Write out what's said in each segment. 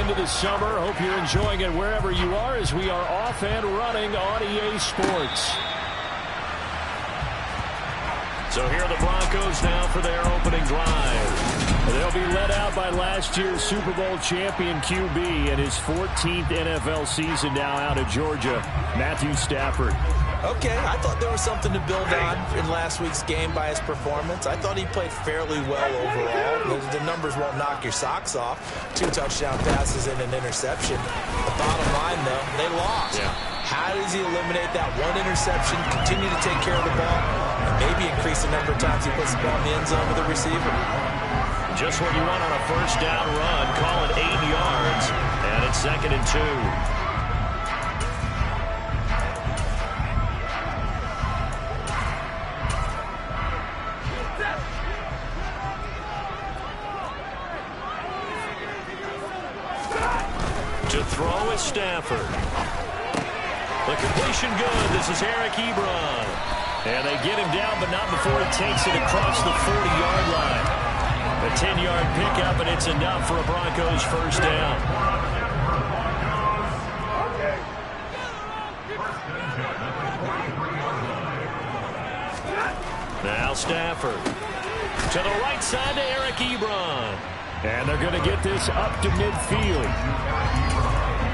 into the summer. Hope you're enjoying it wherever you are as we are off and running on EA Sports. So here are the Broncos now for their opening drive. They'll be led out by last year's Super Bowl champion QB in his 14th NFL season now out of Georgia, Matthew Stafford. Okay, I thought there was something to build on in last week's game by his performance. I thought he played fairly well overall. The numbers won't knock your socks off. 2 touchdown passes and an interception. The bottom line, though, they lost. Yeah. How does he eliminate that one interception, continue to take care of the ball, and maybe increase the number of times he puts the ball in the end zone with a receiver? Just what you want on a first down run. Call it 8 yards, and it's 2nd and 2. To throw is Stafford. The completion good. This is Eric Ebron. And they get him down, but not before he takes it across the 40-yard line. A 10-yard pickup, and it's enough for a Broncos first down. Now Stafford. To the right side to Eric Ebron. And they're going to get this up to midfield.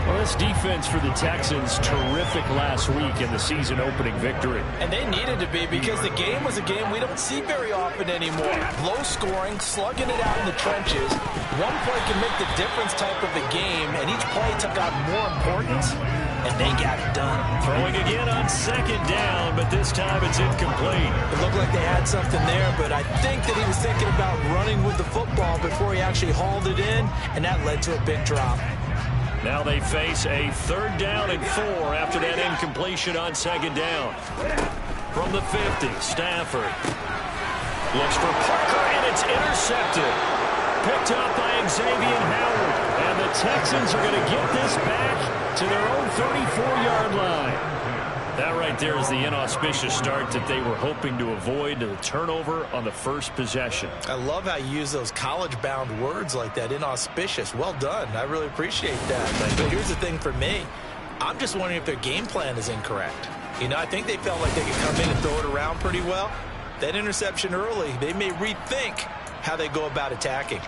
Well, this defense for the Texans, terrific last week in the season-opening victory. And they needed to be because the game was a game we don't see very often anymore. Low scoring, slugging it out in the trenches. One play can make the difference type of the game, and each play took on more importance, and they got it done. Throwing again on 2nd down, but this time it's incomplete. It looked like they had something there, but I think that he was thinking about running with the football before he actually hauled it in, and that led to a big drop. Now they face a 3rd down and 4 after that incompletion on 2nd down. From the 50, Stafford looks for Parker, and it's intercepted. Picked up by Xavier Howard. And the Texans are going to get this back to their own 34-yard line. That right there is the inauspicious start that they were hoping to avoid, the turnover on the first possession. I love how you use those college-bound words like that, inauspicious. Well done. I really appreciate that. But here's the thing for me. I'm just wondering if their game plan is incorrect. You know, I think they felt like they could come in and throw it around pretty well. That interception early, they may rethink how they go about attacking.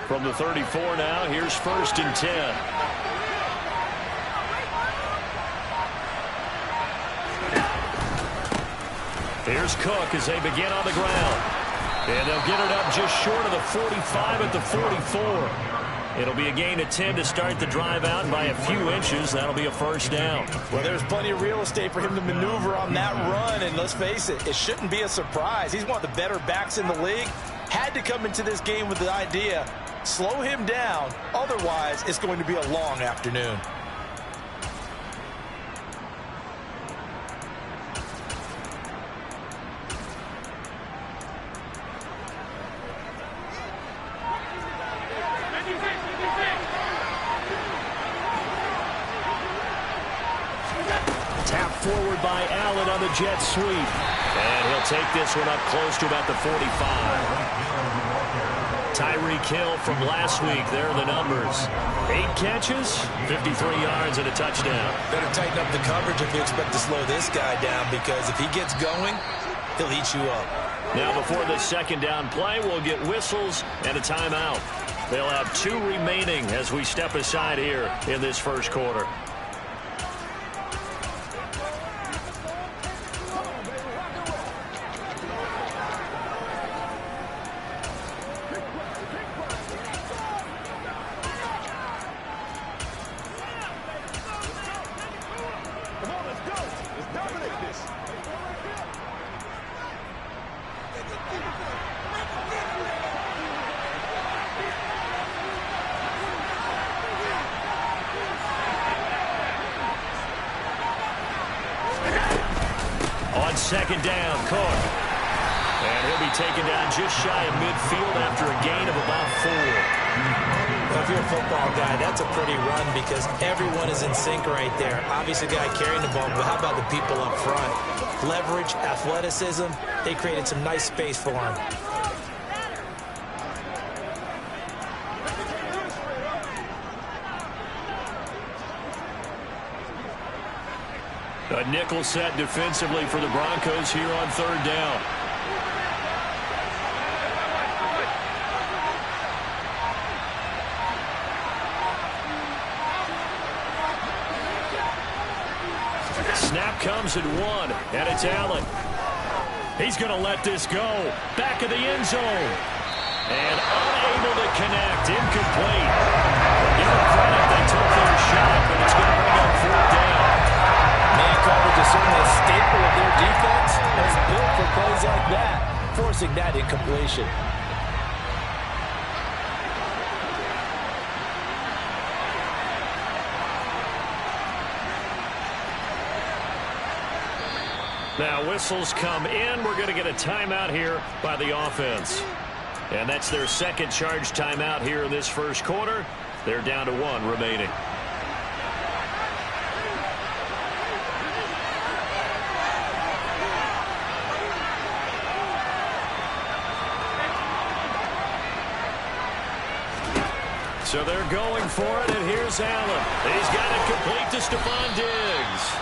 From the 34 now, here's 1st and 10. Here's Cook as they begin on the ground. And they'll get it up just short of the 45 at the 44. It'll be a gain of 10 to start the drive out by a few inches. That'll be a first down. Well, there's plenty of real estate for him to maneuver on that run, and let's face it, it shouldn't be a surprise. He's one of the better backs in the league. Had to come into this game with the idea, slow him down, otherwise it's going to be a long afternoon. Tap forward by Allen on the jet sweep. And he'll take this one up close to about the 45. Tyreek Hill from last week. There are the numbers. 8 catches, 53 yards, and a touchdown. Better tighten up the coverage if you expect to slow this guy down, because if he gets going, he'll eat you up. Now before this 2nd down play, we'll get whistles and a timeout. They'll have 2 remaining as we step aside here in this first quarter. second down. Cook. And he'll be taken down just shy of midfield after a gain of about 4. Well, if you're a football guy, that's a pretty run because everyone is in sync right there. Obviously, the guy carrying the ball, but how about the people up front? Leverage, athleticism, they created some nice space for him. A nickel set defensively for the Broncos here on third down. Snap comes at 1, and it's Allen. He's going to let this go. Back of the end zone. And unable to connect. Incomplete. Give them credit. They took their shot, but it's going to bring up fourth down. Man coverage is certainly a staple of their defense. It's built for plays like that, forcing that incompletion. Now whistles come in. We're going to get a timeout here by the offense. And that's their second charge timeout here in this first quarter. They're down to 1 remaining. So they're going for it, and here's Allen. He's got it complete to Stephon Diggs.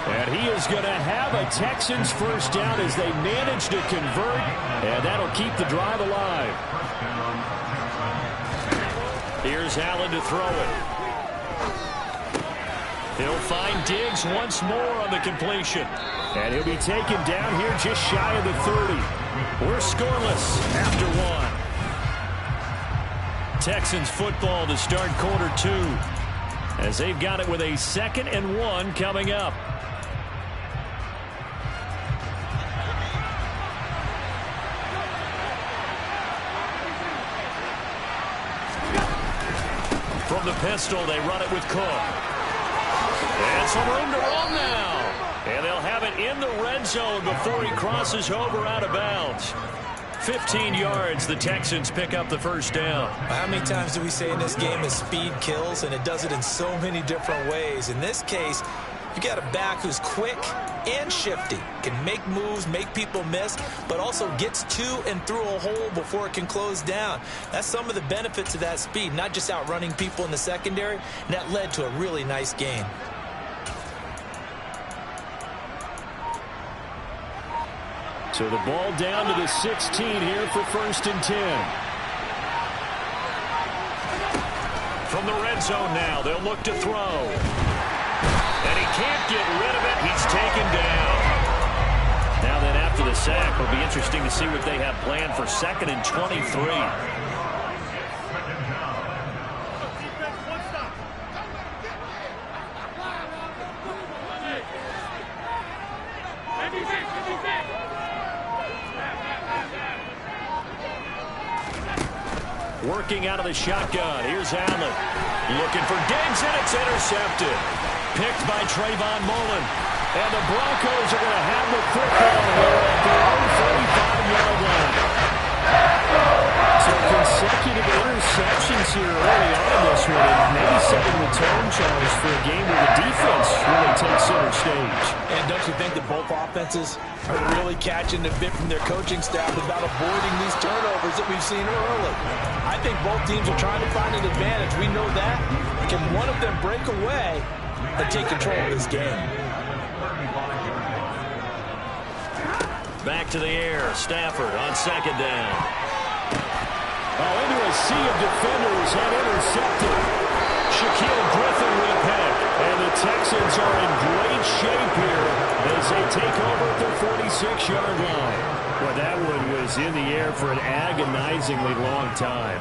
And he is going to have a Texans first down as they manage to convert, and that'll keep the drive alive. Here's Allen to throw it. He'll find Diggs once more on the completion. And he'll be taken down here just shy of the 30. We're scoreless after 1. Texans football to start quarter 2, as they've got it with a 2nd and 1 coming up. From the pistol, they run it with Cook. And some room to run now. And they'll have it in the red zone before he crosses over out of bounds. 15 yards, the Texans pick up the first down. How many times do we say in this game is speed kills, and it does it in so many different ways. In this case, you got a back who's quick and shifty, can make moves, make people miss, but also gets to and through a hole before it can close down. That's some of the benefits of that speed, not just outrunning people in the secondary, and that led to a really nice gain. So the ball down to the 16 here for 1st and 10. From the red zone now, they'll look to throw. And he can't get rid of it. He's taken down. Now then, after the sack, it'll be interesting to see what they have planned for 2nd and 23. Working out of the shotgun. Here's Allen. Looking for Diggs, and it's intercepted. Picked by Trayvon Mullen. And the Broncos are going to have the football here at their own 35-yard line. So consecutive interceptions here early on in this one, and maybe setting the tone, Charles, for a game where the defense really takes center stage. And don't you think that both offenses are really catching the bit from their coaching staff about avoiding these turnovers that we've seen early? I think both teams are trying to find an advantage. We know that. Can one of them break away and take control of this game? Back to the air. Stafford on 2nd down. Oh, into a sea of defenders and intercepted. Shaquille Griffin with a pick. And the Texans are in great shape here as they take over at their 46-yard line. Well, that one was in the air for an agonizingly long time.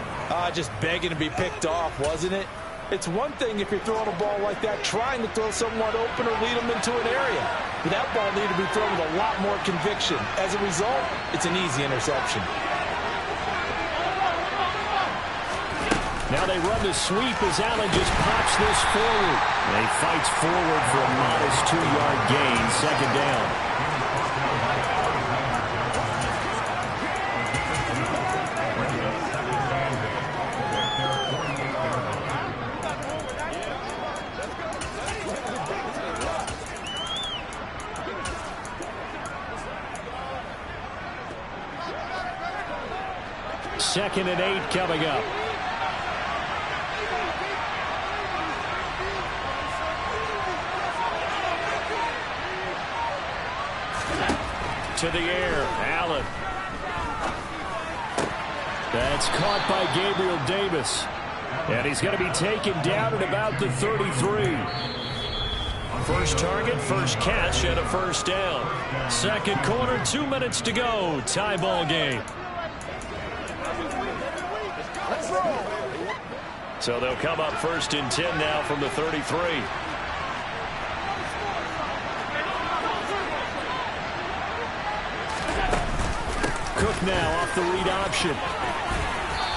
Just begging to be picked off, wasn't it? It's one thing if you're throwing a ball like that, trying to throw someone open or lead them into an area. But that ball needed to be thrown with a lot more conviction. As a result, it's an easy interception. Now they run the sweep as Allen just pops this forward. And he fights forward for a modest 2-yard gain, second down. Second and 8 coming up. To the air, Allen. That's caught by Gabriel Davis. And he's going to be taken down at about the 33. First target, first catch, and a first down. Second quarter, 2 minutes to go. Tie ball game. So they'll come up first and 10 now from the 33. Cook now off the read option.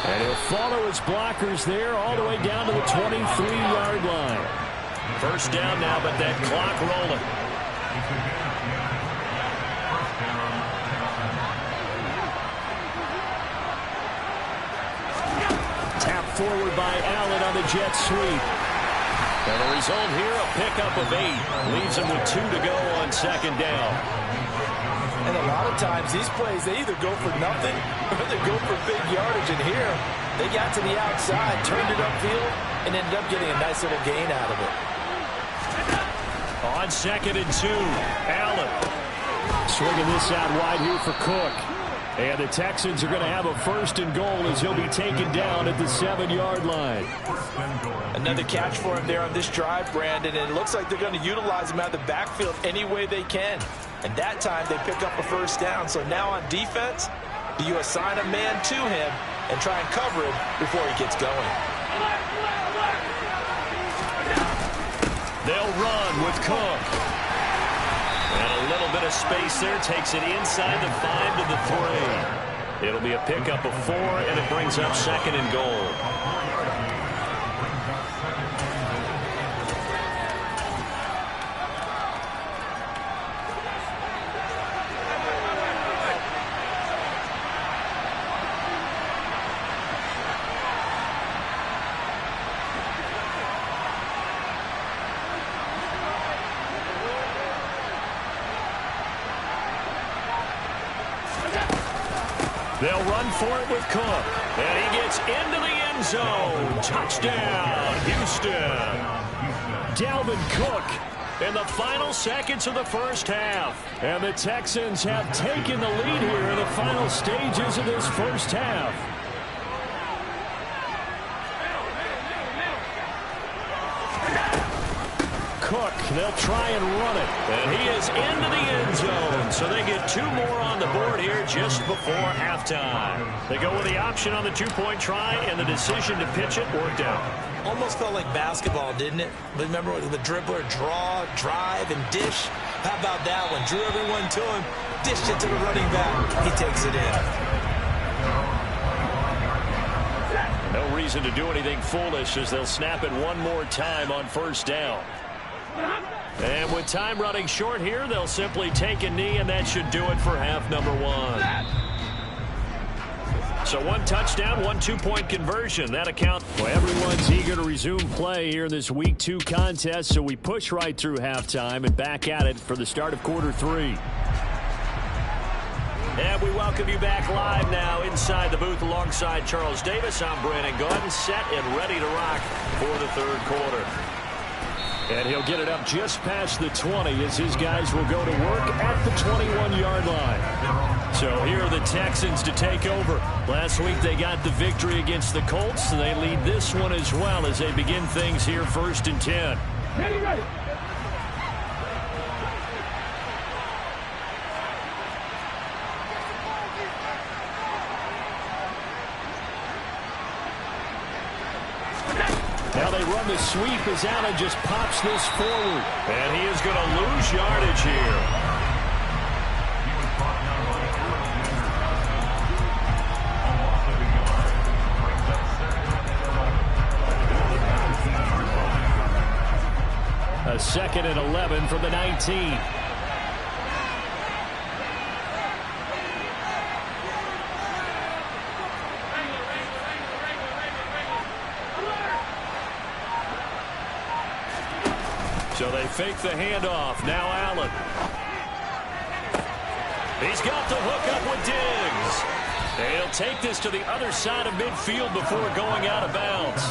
And he'll follow his blockers there all the way down to the 23-yard line. First down now, but that clock rolling. Tapped forward by Allen on the jet sweep. And the result here, a pickup of 8. Leaves him with 2 to go on second down. And a lot of times these plays, they either go for nothing or they go for big yardage. And here, they got to the outside, turned it upfield, and ended up getting a nice little gain out of it. On second and 2, Allen. Swinging this out wide here for Cook. And the Texans are going to have a first and goal as he'll be taken down at the 7-yard line. Another catch for him there on this drive, Brandon, and it looks like they're going to utilize him out of the backfield any way they can. And that time they pick up a first down. So now on defense, do you assign a man to him and try and cover him before he gets going? They'll run with Cook. And a little bit of space there, takes it inside the 5 to the 3. It'll be a pickup of 4, and it brings up second and goal. They'll run for it with Cook. And he gets into the end zone. Touchdown, Houston. Dalvin Cook in the final seconds of the first half. And the Texans have taken the lead here in the final stages of this first half. Cook, they'll try and run it. And he is into the end zone. So they get 2 more on the board here just before halftime. They go with the option on the 2-point try, and the decision to pitch it worked out. Almost felt like basketball, didn't it? Remember the dribbler, draw, drive, and dish? How about that one? Drew everyone to him, dished it to the running back. He takes it in. No reason to do anything foolish as they'll snap it one more time on first down. And with time running short here, they'll simply take a knee, and that should do it for half number 1. So 1 touchdown, 1 2-point conversion. That account. Well, everyone's eager to resume play here in this Week 2 contest, so we push right through halftime and back at it for the start of quarter 3. And we welcome you back live now inside the booth alongside Charles Davis. I'm Brandon Gordon, set and ready to rock for the third quarter. And he'll get it up just past the 20 as his guys will go to work at the 21-yard line. So here are the Texans to take over. Last week they got the victory against the Colts, and they lead this one as well as they begin things here first and 10. Ready. Now they run the sweep as Allen just pops this forward. And he is going to lose yardage here. A 2nd and 11 from the 19. So they fake the handoff. Now Allen. He's got the hook up with Diggs. And he'll take this to the other side of midfield before going out of bounds.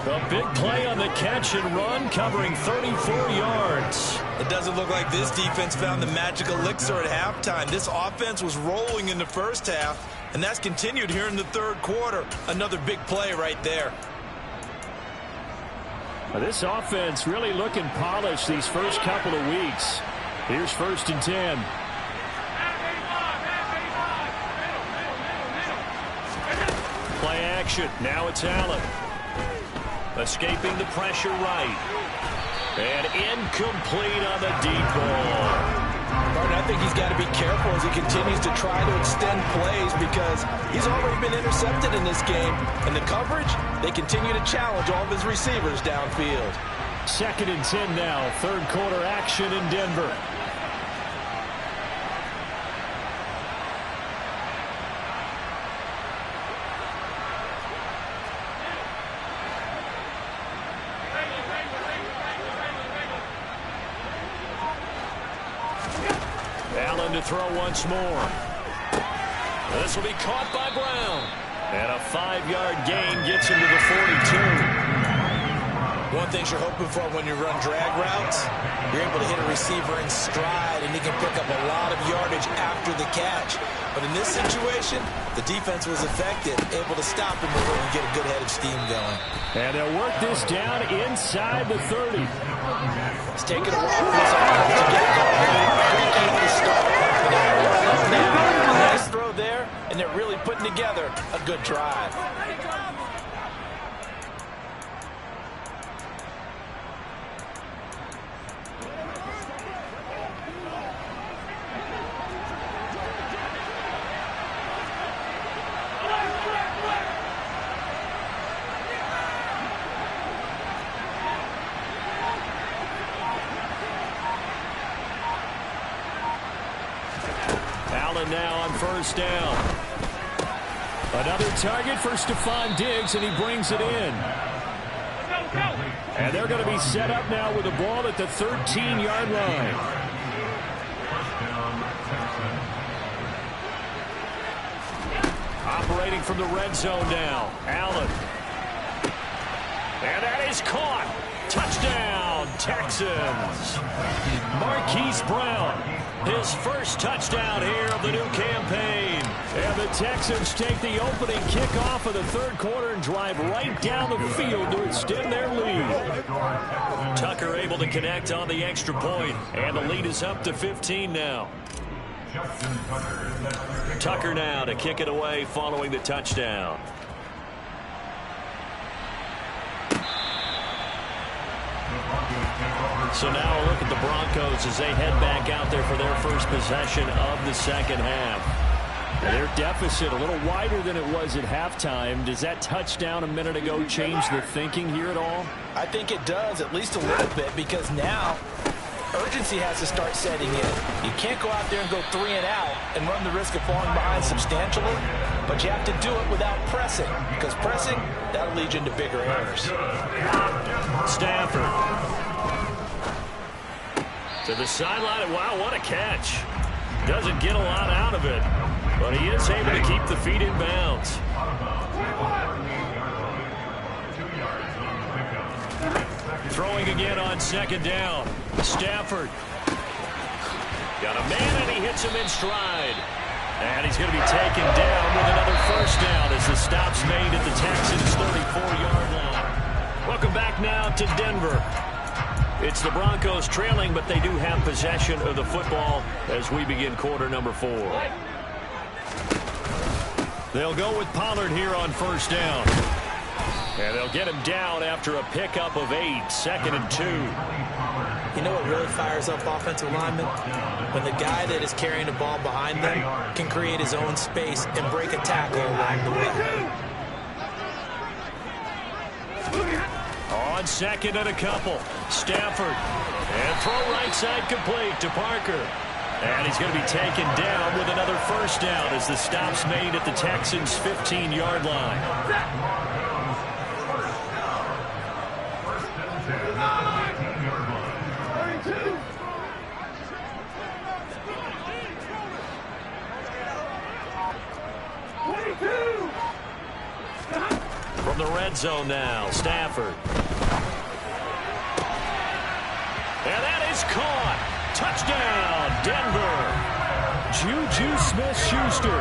A big play on the catch and run, covering 34 yards. It doesn't look like this defense found the magic elixir at halftime. This offense was rolling in the first half, and that's continued here in the third quarter. Another big play right there. This offense really looking polished these first couple of weeks. Here's 1st and 10. Play action. Now it's Allen. Escaping the pressure right. And incomplete on the deep ball. Martin, I think he's got to be careful as he continues to try to extend plays because he's already been intercepted in this game. And the coverage, they continue to challenge all of his receivers downfield. 2nd and 10 now. Third quarter action in Denver. Allen to throw once more. This will be caught by Brown. And a 5-yard gain gets him to the 42. One thing you're hoping for when you run drag routes, you're able to hit a receiver in stride, and he can pick up a lot of yardage after the catch. But in this situation, the defense was effective, able to stop him and get a good head of steam going. And they'll work this down inside the 30. It's taken a while for this offense to get going. To start. Nice throw there, and they're really putting together a good drive. Allen now on 1st down. Another target for Stephon Diggs, and he brings it in. And they're going to be set up now with the ball at the 13-yard line. Operating from the red zone now. Allen. And that is caught. Touchdown, Texans. Marquise Brown. His first touchdown here of the new campaign. And the Texans take the opening kickoff of the third quarter and drive right down the field to extend their lead. Tucker able to connect on the extra point, and the lead is up to 15 now. Tucker now to kick it away following the touchdown. So now a look at the Broncos as they head back out there for their first possession of the second half. And their deficit a little wider than it was at halftime. Does that touchdown a minute ago change the thinking here at all? I think it does, at least a little bit, because now urgency has to start setting in. You can't go out there and go 3 and out and run the risk of falling behind substantially, but you have to do it without pressing, because pressing, that'll lead you into bigger errors. Stafford. To the sideline. Wow, what a catch. Doesn't get a lot out of it, but he is able to keep the feet in bounds. Throwing again on 2nd down. Stafford. Got a man, and he hits him in stride. And he's going to be taken down with another 1st down as the stop's made at the Texans' 34-yard line. Welcome back now to Denver. It's the Broncos trailing, but they do have possession of the football as we begin quarter number 4. They'll go with Pollard here on 1st down. And they'll get him down after a pickup of 8, 2nd and 2. You know what really fires up offensive linemen? When the guy that is carrying the ball behind them can create his own space and break a tackle along the way. On on 2nd and a couple. Stafford. And throw right side complete to Parker. And he's going to be taken down with another first down as the stop's made at the Texans' 15-yard line. From the red zone now, Stafford. And that is caught. Touchdown, Denver. Juju Smith-Schuster,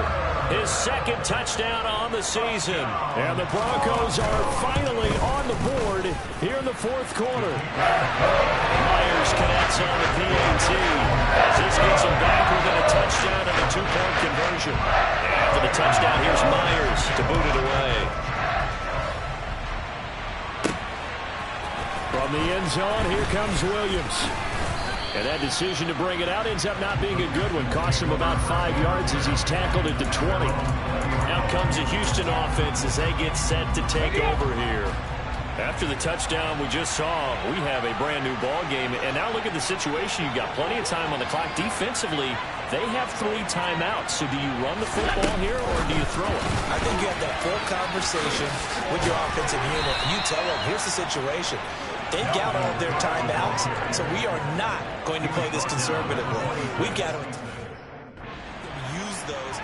his 2nd touchdown on the season. And the Broncos are finally on the board here in the 4th quarter. Myers connects on the PAT. As this gets him back within a touchdown and a 2-point conversion. After the touchdown, here's Myers to boot it away. From the end zone, here comes Williams. And that decision to bring it out ends up not being a good one. Costs him about 5 yards as he's tackled at the 20. Out comes the Houston offense as they get set to take over here. After the touchdown we just saw, we have a brand-new ball game. And now look at the situation. You've got plenty of time on the clock. Defensively, they have 3 timeouts. So do you run the football here or do you throw it? I think you have that full conversation with your offensive unit. You tell them, here's the situation. They've got all of their timeouts, so we are not going to play this conservatively. We've got to use those.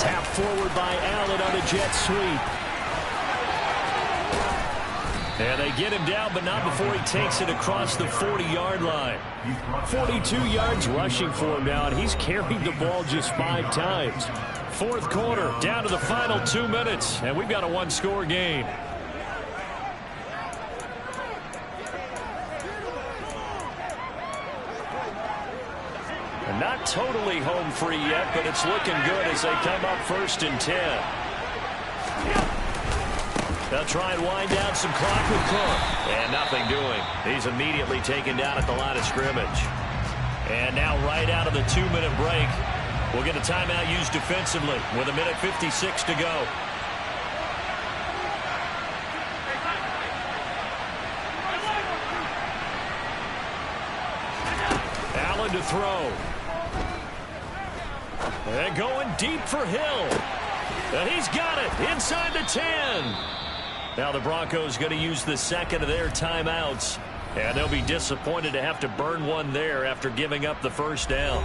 Tap forward by Allen on a jet sweep. And they get him down, but not before he takes it across the 40-yard line. 42 yards rushing for him now, and he's carried the ball just 5 times. 4th quarter, down to the final 2 minutes, and we've got a 1-score game. And not totally home free yet, but it's looking good as they come up 1st and 10. They'll try and wind down some clock with Cook. And nothing doing. He's immediately taken down at the line of scrimmage. And now right out of the 2-minute break, we'll get a timeout used defensively with 1:56 to go. Allen to throw. And going deep for Hill. And he's got it inside the 10. Now the Broncos going to use the 2nd of their timeouts. And they'll be disappointed to have to burn one there after giving up the first down.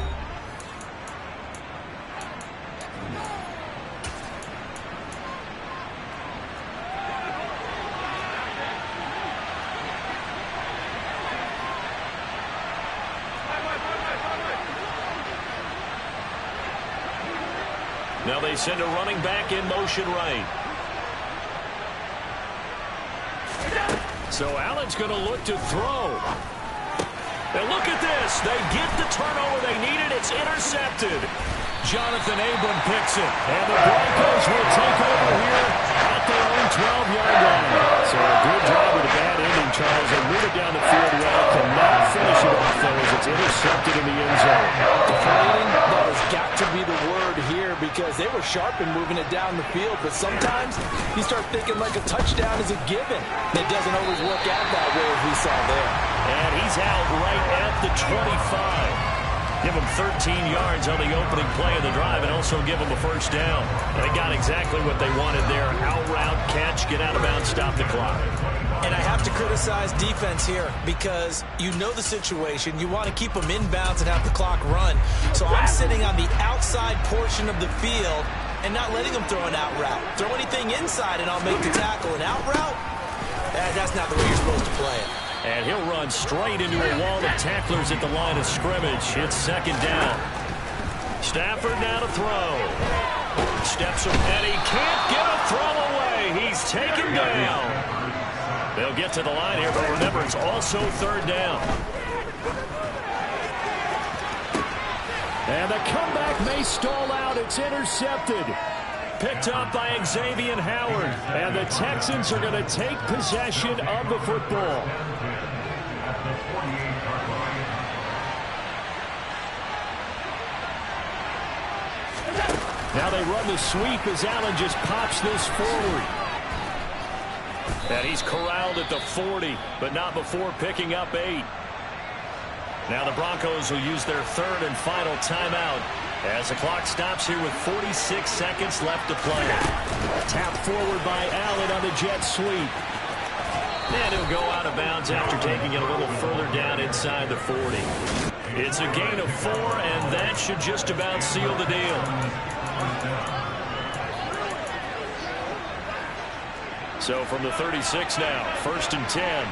Now they send a running back in motion right. So Allen's going to look to throw. And look at this. They get the turnover they needed. It's intercepted. Jonathan Abram picks it. And the Broncos will take over here at their own 12-yard line. So a good job with a bad ending, Charles. They move it down the field well. Cannot finish it off, though, as it's intercepted in the end zone. Deflating, that has got to be the word here because they were sharp in moving it down the field. But sometimes you start thinking like a touchdown is a given. It doesn't always work out that way as we saw there. And he's out right at the 25. Give him 13 yards on the opening play of the drive and also give him a first down. They got exactly what they wanted there. Out route, catch, get out of bounds, stop the clock. And I have to criticize defense here because you know the situation. You want to keep them inbounds and have the clock run. So I'm sitting on the outside portion of the field and not letting them throw an out route. Throw anything inside and I'll make the tackle. An out route? That's not the way you're supposed to play it. And he'll run straight into a wall of tacklers at the line of scrimmage. It's 2nd down. Stafford now to throw. Steps him, and he can't get a throw away. He's taken down. They'll get to the line here, but remember, it's also 3rd down. And the comeback may stall out. It's intercepted. picked up by Xavier Howard. And the Texans are going to take possession of the football. Now they run the sweep as Allen just pops this forward. And he's corralled at the 40, but not before picking up 8. Now the Broncos will use their third and final timeout as the clock stops here with 46 seconds left to play. Tapped forward by Allen on the jet sweep. And he'll go out of bounds after taking it a little further down inside the 40. It's a gain of 4, and that should just about seal the deal. So from the 36 now, 1st and 10.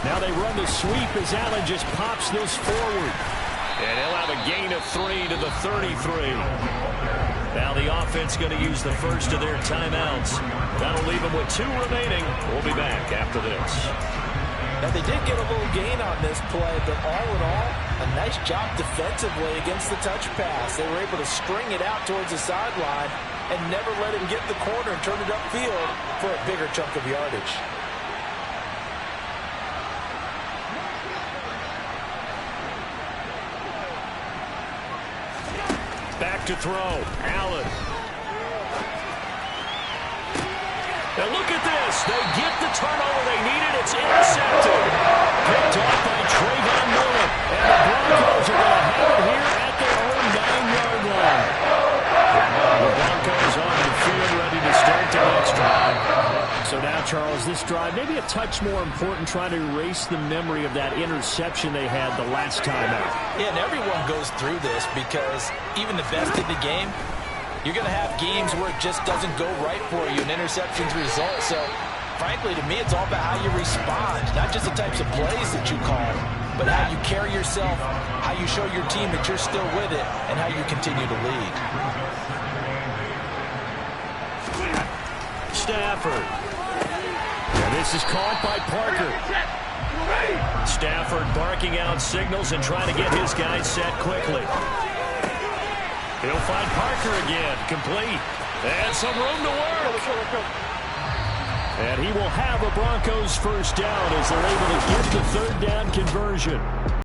Now they run the sweep as Allen just pops this forward. And he'll have a gain of 3 to the 33. Now the offense going to use the first of their timeouts. That'll leave them with 2 remaining. We'll be back after this. Now they did get a little gain on this play, but all in all, a nice job defensively against the touch pass. They were able to string it out towards the sideline and never let him get the corner and turn it upfield for a bigger chunk of yardage. Back to throw. Allen. Now look at this. They get the turnover they needed. It's intercepted. Picked off by Trayvon Miller. And the Broncos are going to have it here at their own 9-yard line. The Broncos on the field ready to start the next drive. So now, Charles, this drive maybe a touch more important, trying to erase the memory of that interception they had the last time out. Yeah, and everyone goes through this because even the best in the game, you're going to have games where it just doesn't go right for you, and interceptions result. So, frankly, to me, it's all about how you respond, not just the types of plays that you call, but how you carry yourself, how you show your team that you're still with it, and how you continue to lead. Stafford. And this is caught by Parker. Stafford barking out signals and trying to get his guys set quickly. He'll find Parker again, complete. And some room to work. And he will have a Broncos first down as they're able to get the 3rd down conversion.